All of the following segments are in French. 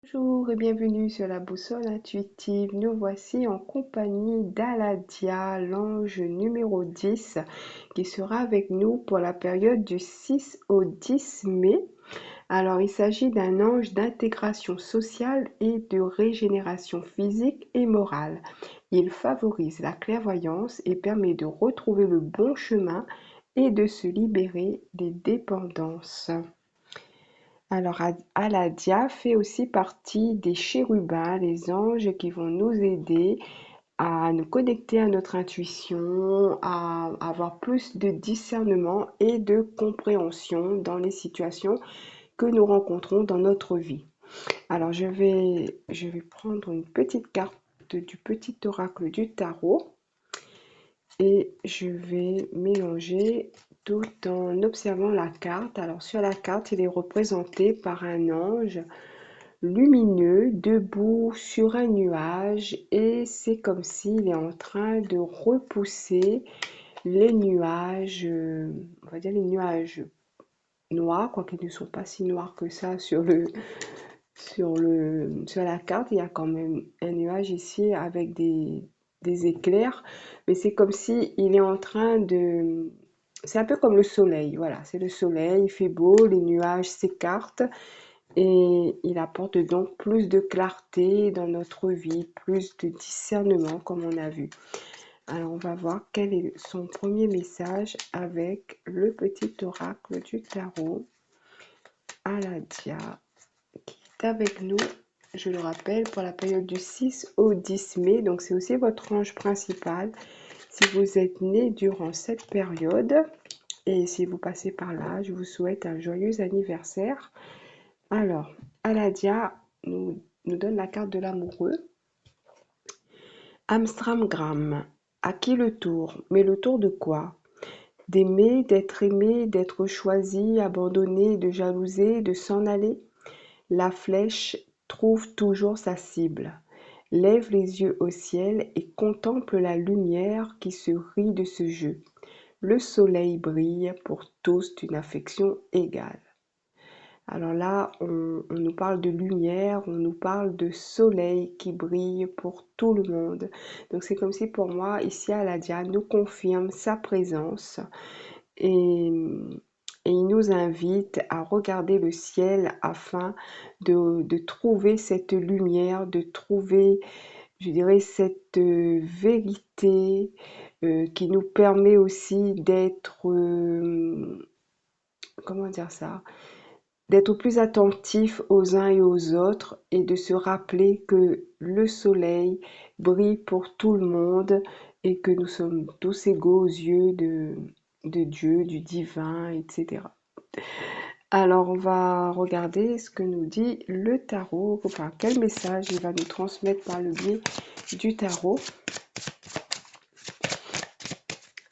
Bonjour et bienvenue sur la boussole intuitive. Nous voici en compagnie d'Aladia, l'ange numéro 10, qui sera avec nous pour la période du 6 au 10 mai. Alors, il s'agit d'un ange d'intégration sociale et de régénération physique et morale. Il favorise la clairvoyance et permet de retrouver le bon chemin et de se libérer des dépendances. Alors, Aladia fait aussi partie des chérubins, les anges qui vont nous aider à nous connecter à notre intuition, à avoir plus de discernement et de compréhension dans les situations que nous rencontrons dans notre vie. Alors, je vais prendre une petite carte du petit oracle du tarot et je vais mélanger tout en observant la carte. Alors sur la carte, il est représenté par un ange lumineux debout sur un nuage et c'est comme s'il est en train de repousser les nuages, on va dire les nuages noirs, quoiqu'ils ne sont pas si noirs que ça sur la carte. Il y a quand même un nuage ici avec des éclairs, mais c'est comme si il est en train de... C'est un peu comme le soleil, voilà, c'est le soleil, il fait beau, les nuages s'écartent et il apporte donc plus de clarté dans notre vie, plus de discernement comme on a vu. Alors on va voir quel est son premier message avec le petit oracle du tarot, Aladia, qui est avec nous, je le rappelle, pour la période du 6 au 10 mai. Donc c'est aussi votre ange principal si vous êtes né durant cette période. Et si vous passez par là, je vous souhaite un joyeux anniversaire. Alors, Aladia nous donne la carte de l'amoureux. Amstramgram. À qui le tour? Mais le tour de quoi? D'aimer, d'être aimé, d'être choisi, abandonné, de jalouser, de s'en aller? La flèche trouve toujours sa cible. Lève les yeux au ciel et contemple la lumière qui se rit de ce jeu. Le soleil brille pour tous d'une affection égale. Alors là, on nous parle de lumière, on nous parle de soleil qui brille pour tout le monde. Donc c'est comme si pour moi, ici Aladia nous confirme sa présence et, et il nous invite à regarder le ciel afin de trouver cette lumière, de trouver, je dirais, cette vérité qui nous permet aussi d'être, comment dire ça, d'être plus attentif aux uns et aux autres et de se rappeler que le soleil brille pour tout le monde et que nous sommes tous égaux aux yeux de Dieu, du divin, etc. Alors, on va regarder ce que nous dit le tarot, enfin, quel message il va nous transmettre par le biais du tarot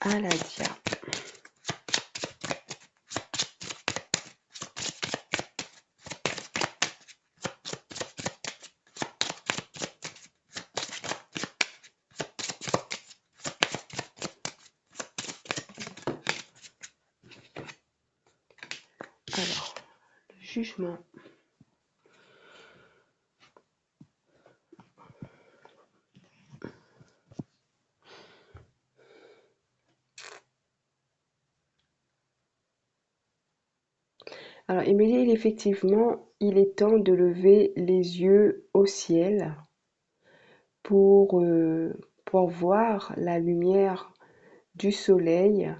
à la dia. Alors, le jugement. Alors, il me dit effectivement, il est temps de lever les yeux au ciel pour, pour voir la lumière du soleil,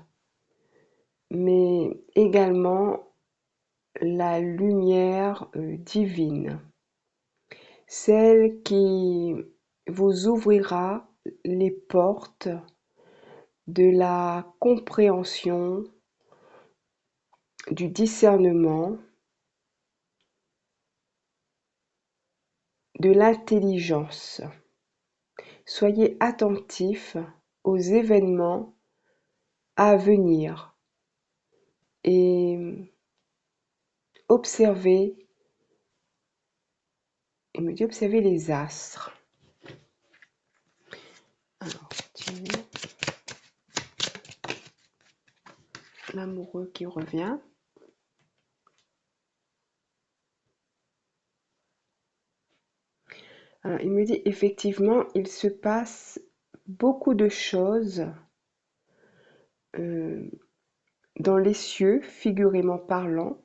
mais également la lumière divine, celle qui vous ouvrira les portes de la compréhension, du discernement, de l'intelligence. Soyez attentifs aux événements à venir et observez, il me dit observez les astres. Alors, continuez. L'amoureux qui revient. Alors, il me dit effectivement, il se passe beaucoup de choses euh, dans les cieux, figurément parlant,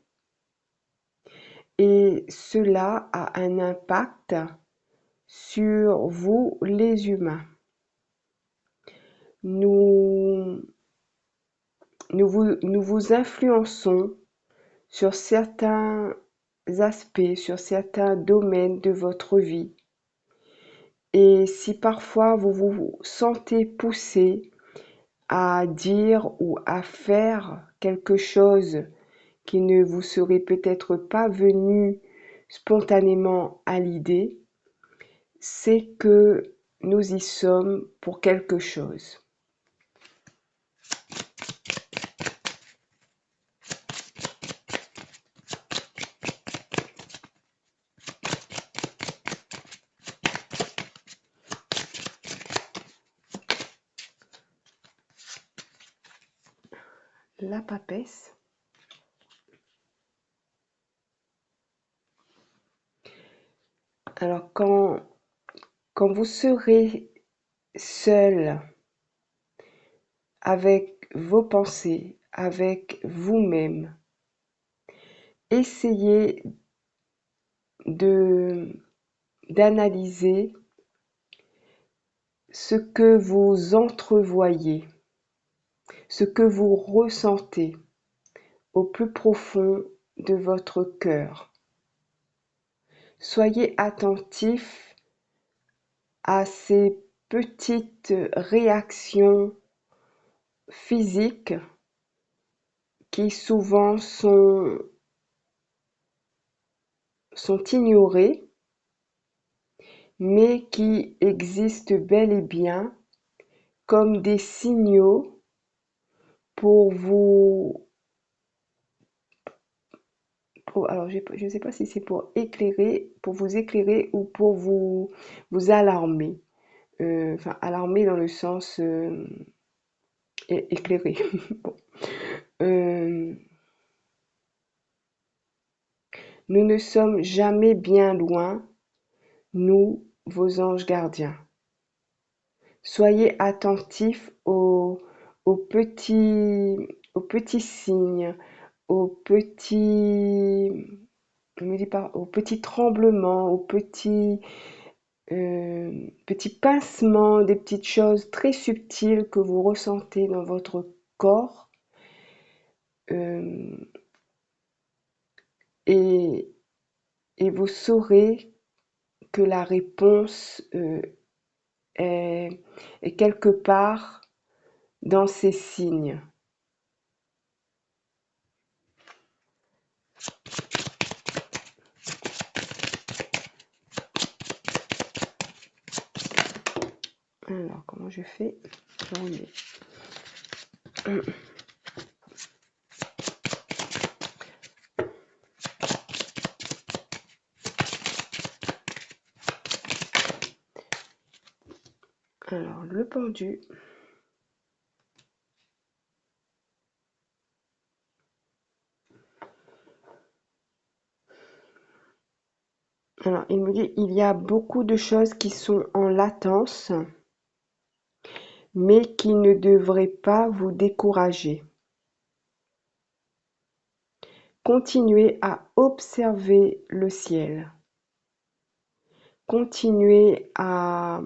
et cela a un impact sur vous, les humains. Nous, nous vous influençons sur certains aspects, sur certains domaines de votre vie. Et si parfois vous vous sentez poussé à dire ou à faire quelque chose qui ne vous serait peut-être pas venu spontanément à l'idée, c'est que nous y sommes pour quelque chose. La papesse. Alors quand vous serez seul avec vos pensées, avec vous-même, essayez de d'analyser ce que vous entrevoyez, ce que vous ressentez au plus profond de votre cœur. Soyez attentif à ces petites réactions physiques qui souvent sont ignorées, mais qui existent bel et bien comme des signaux pour vous, alors je ne sais pas si c'est pour éclairer, pour vous éclairer ou pour vous alarmer. Enfin, alarmer dans le sens éclairé. Bon. Euh, nous ne sommes jamais bien loin, nous, vos anges gardiens. Soyez attentifs aux petits, aux petits signes, aux petits, je me dis pas, aux petits tremblements, aux petits pincements, des petites choses très subtiles que vous ressentez dans votre corps. Euh, et, et vous saurez que la réponse est, est quelque part dans ces signes. Alors, comment je fais? Je remets. Alors, le pendu. Alors, il me dit, il y a beaucoup de choses qui sont en latence, mais qui ne devraient pas vous décourager. Continuez à observer le ciel. Continuez à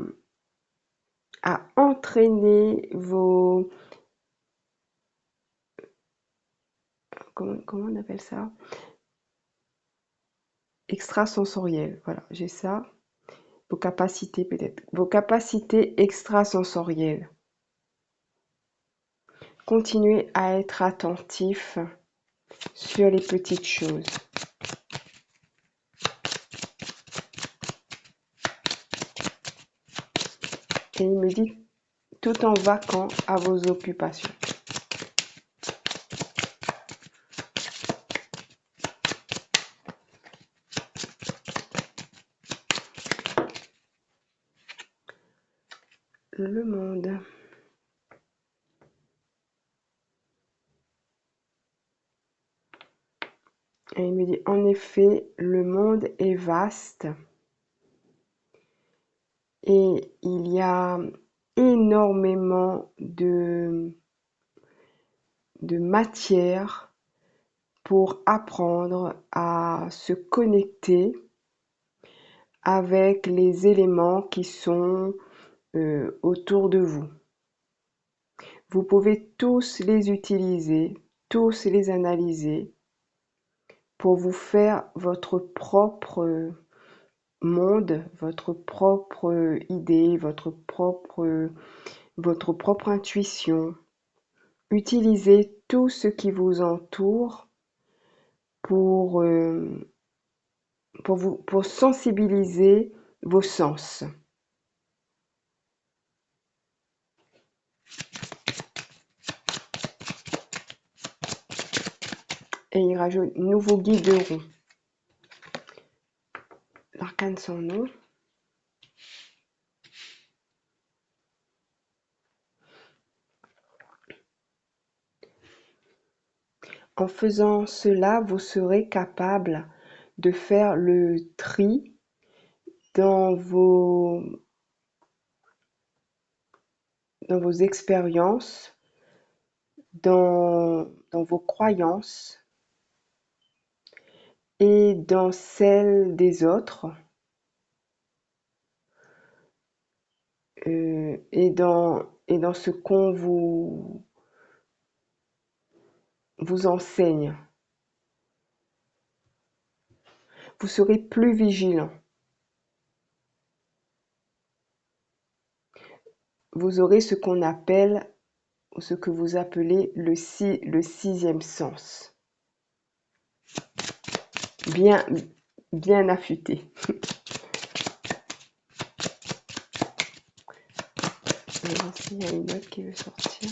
entraîner vos... Comment on appelle ça? Extrasensoriels. Voilà, j'ai ça. Vos capacités peut-être. Vos capacités extrasensorielles. Continuez à être attentif sur les petites choses. Et il me dit tout en vaquant à vos occupations. Le monde. Et il me dit en effet, le monde est vaste Et il y a énormément de matière pour apprendre à se connecter avec les éléments qui sont autour de vous. Vous pouvez tous les utiliser, tous les analyser pour vous faire votre propre monde, votre propre idée, votre propre intuition. Utilisez tout ce qui vous entoure pour, pour sensibiliser vos sens. Et il rajoute nouveau guideront. L'arcane sans nom. En faisant cela, vous serez capable de faire le tri dans vos expériences, dans vos croyances et dans celles des autres, et dans ce qu'on vous enseigne. Vous serez plus vigilant. Vous aurez ce qu'on appelle, ou ce que vous appelez le sixième sens. Bien affûté. On va voir s'il y a une note qui veut sortir.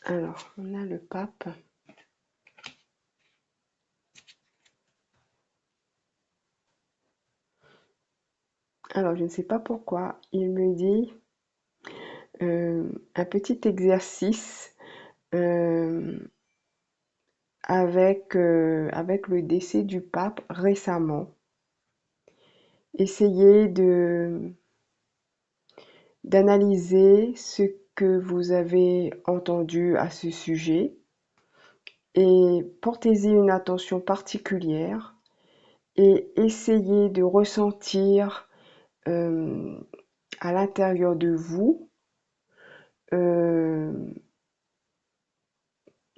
Alors, on a le pape. Alors, je ne sais pas pourquoi, il me dit un petit exercice avec le décès du pape récemment. Essayez d'analyser ce que vous avez entendu à ce sujet et portez-y une attention particulière et essayez de ressentir à l'intérieur de vous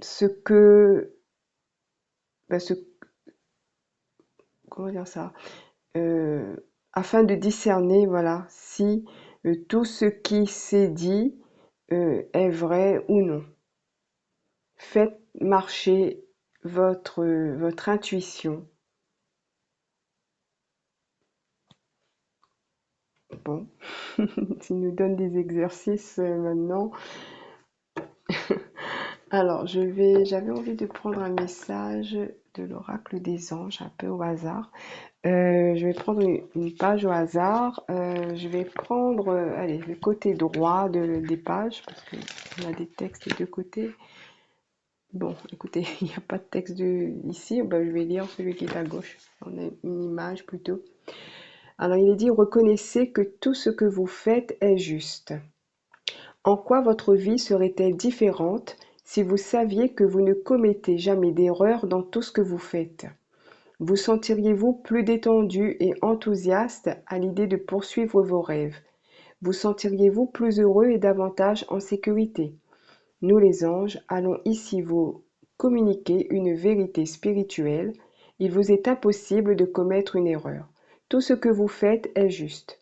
ce que comment dire ça, afin de discerner, voilà, si tout ce qui s'est dit est vrai ou non. Faites marcher votre intuition. Bon, il nous donne des exercices maintenant. Alors, j'avais envie de prendre un message de l'oracle des anges, un peu au hasard. Je vais prendre une page au hasard. Je vais prendre, allez, le côté droit des pages, parce qu'on a des textes des deux côtés. Bon, écoutez, il n'y a pas de texte ici. Ben, je vais lire celui qui est à gauche. On a une image plutôt. Alors, il est dit, reconnaissez que tout ce que vous faites est juste. En quoi votre vie serait-elle différente si vous saviez que vous ne commettez jamais d'erreur dans tout ce que vous faites? Vous sentiriez-vous plus détendu et enthousiaste à l'idée de poursuivre vos rêves? Vous sentiriez-vous plus heureux et davantage en sécurité? Nous les anges allons ici vous communiquer une vérité spirituelle. Il vous est impossible de commettre une erreur. Tout ce que vous faites est juste.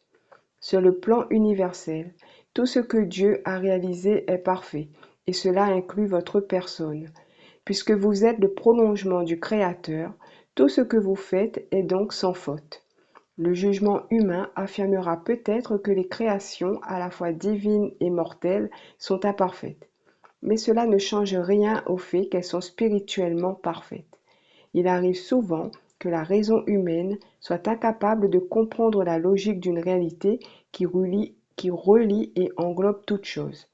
Sur le plan universel, tout ce que Dieu a réalisé est parfait, et cela inclut votre personne. Puisque vous êtes le prolongement du Créateur, tout ce que vous faites est donc sans faute. Le jugement humain affirmera peut-être que les créations, à la fois divines et mortelles, sont imparfaites. Mais cela ne change rien au fait qu'elles sont spirituellement parfaites. Il arrive souvent que la raison humaine soit incapable de comprendre la logique d'une réalité qui relie et englobe toute chose.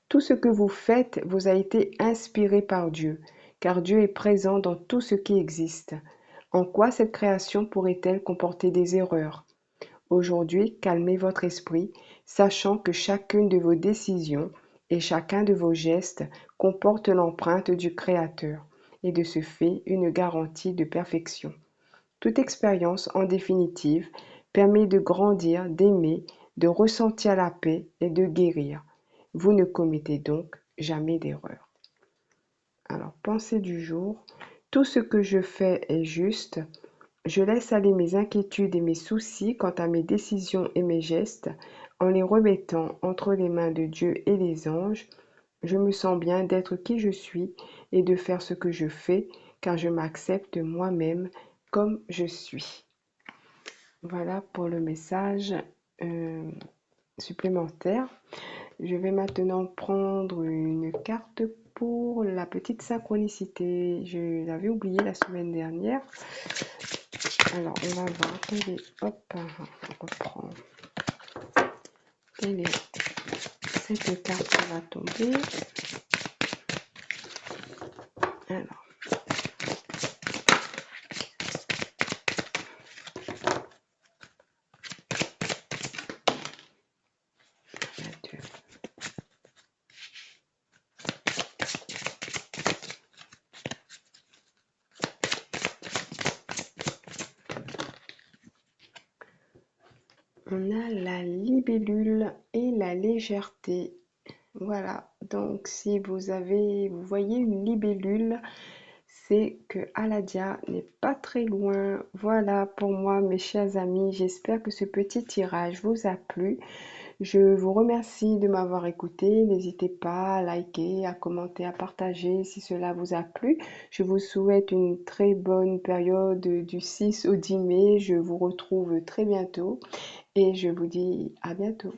Tout ce que vous faites vous a été inspiré par Dieu, car Dieu est présent dans tout ce qui existe. En quoi cette création pourrait-elle comporter des erreurs? Aujourd'hui, calmez votre esprit, sachant que chacune de vos décisions et chacun de vos gestes comporte l'empreinte du Créateur et de ce fait une garantie de perfection. Toute expérience, en définitive, permet de grandir, d'aimer, de ressentir la paix et de guérir. Vous ne commettez donc jamais d'erreur. Alors, pensée du jour. Tout ce que je fais est juste. Je laisse aller mes inquiétudes et mes soucis quant à mes décisions et mes gestes en les remettant entre les mains de Dieu et les anges. Je me sens bien d'être qui je suis et de faire ce que je fais car je m'accepte moi-même comme je suis. Voilà pour le message euh, supplémentaire. Je vais maintenant prendre une carte pour la petite synchronicité. Je l'avais oublié la semaine dernière. Alors, on va voir. Attendez, hop, on reprend. Quelle est cette carte qui va tomber? Alors, la 2. On a la libellule et la légèreté. Voilà, donc si vous voyez une libellule, c'est que Aladia n'est pas très loin. Voilà pour moi, mes chers amis, j'espère que ce petit tirage vous a plu. Je vous remercie de m'avoir écouté. N'hésitez pas à liker, à commenter, à partager si cela vous a plu. Je vous souhaite une très bonne période du 6 au 10 mai. Je vous retrouve très bientôt et je vous dis à bientôt.